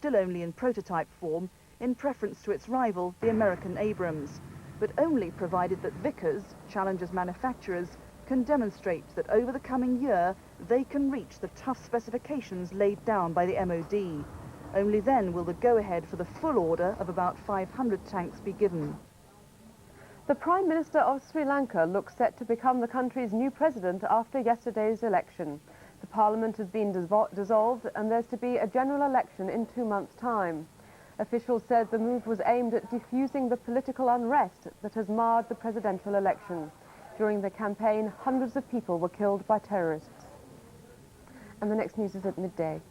still only in prototype form, in preference to its rival, the American Abrams, but only provided that Vickers, Challenger's manufacturers, can demonstrate that over the coming year they can reach the tough specifications laid down by the MOD. Only then will the go-ahead for the full order of about 500 tanks be given. The Prime Minister of Sri Lanka looks set to become the country's new president after yesterday's election. The parliament has been dissolved and there's to be a general election in 2 months' time. Officials said the move was aimed at defusing the political unrest that has marred the presidential election. During the campaign, hundreds of people were killed by terrorists. And the next news is at midday.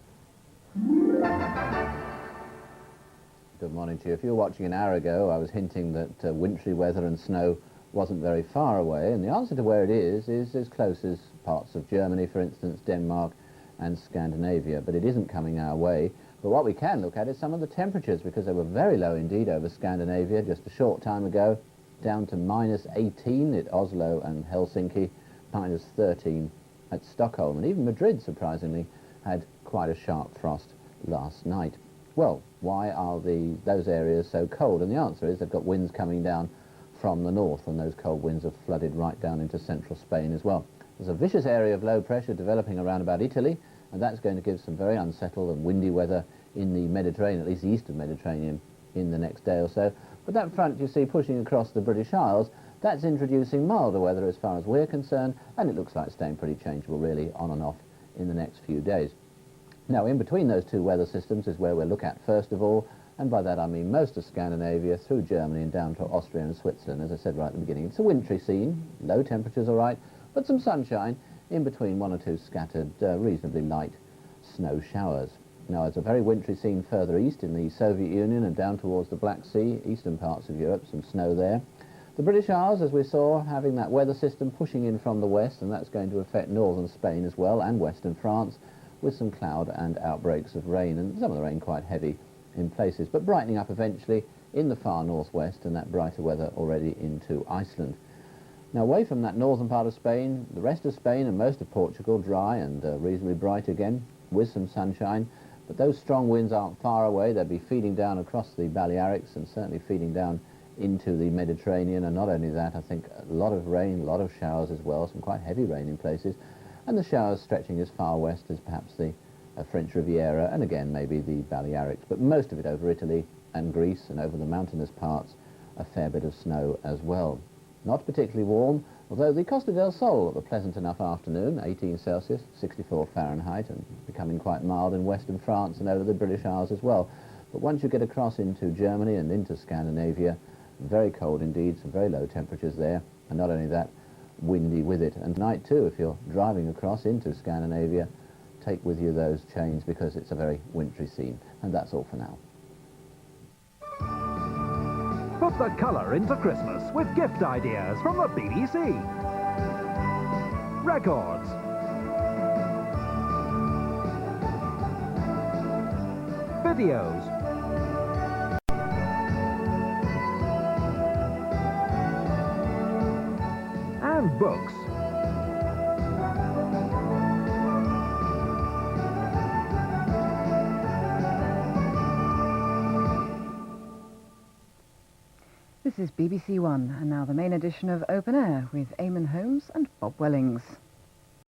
Good morning to you. If you were watching an hour ago, I was hinting that wintry weather and snow wasn't very far away, and the answer to where it is as close as parts of Germany, for instance, Denmark and Scandinavia, but it isn't coming our way. But what we can look at is some of the temperatures, because they were very low indeed over Scandinavia just a short time ago, down to -18 at Oslo and Helsinki, -13 at Stockholm, and even Madrid, surprisingly, had quite a sharp frost last night. Well, why are those areas so cold? And the answer is they've got winds coming down from the north, and those cold winds have flooded right down into central Spain as well. There's a vicious area of low pressure developing around about Italy, and that's going to give some very unsettled and windy weather in the Mediterranean, at least the eastern Mediterranean, in the next day or so. But that front you see pushing across the British Isles, that's introducing milder weather as far as we're concerned, and it looks like staying pretty changeable really on and off in the next few days. Now, in between those two weather systems is where we'll look at first of all, and by that I mean most of Scandinavia through Germany and down to Austria and Switzerland. As I said right at the beginning, it's a wintry scene, low temperatures all right, but some sunshine in between one or two scattered reasonably light snow showers. Now, it's a very wintry scene further east in the Soviet Union and down towards the Black Sea, eastern parts of Europe, some snow there. The British Isles, as we saw, having that weather system pushing in from the west, and that's going to affect northern Spain as well, and western France, with some cloud and outbreaks of rain, and some of the rain quite heavy in places, but brightening up eventually in the far northwest, and that brighter weather already into Iceland. Now, away from that northern part of Spain, the rest of Spain and most of Portugal dry and reasonably bright again, with some sunshine, but those strong winds aren't far away. They'll be feeding down across the Balearics and certainly feeding down into the Mediterranean, and not only that, I think a lot of rain, a lot of showers as well, some quite heavy rain in places, and the showers stretching as far west as perhaps the French Riviera, and again maybe the Balearics, but most of it over Italy and Greece, and over the mountainous parts a fair bit of snow as well. Not particularly warm, although the Costa del Sol, a pleasant enough afternoon, 18 Celsius, 64 Fahrenheit, and becoming quite mild in western France and over the British Isles as well. But once you get across into Germany and into Scandinavia, very cold indeed, some very low temperatures there, and not only that, windy with it. And tonight too, if you're driving across into Scandinavia, take with you those chains because it's a very wintry scene. And that's all for now. Put the colour into Christmas with gift ideas from the BBC. Records. Videos. And books. This is BBC One, and now the main edition of Open Air with Eamon Holmes and Bob Wellings.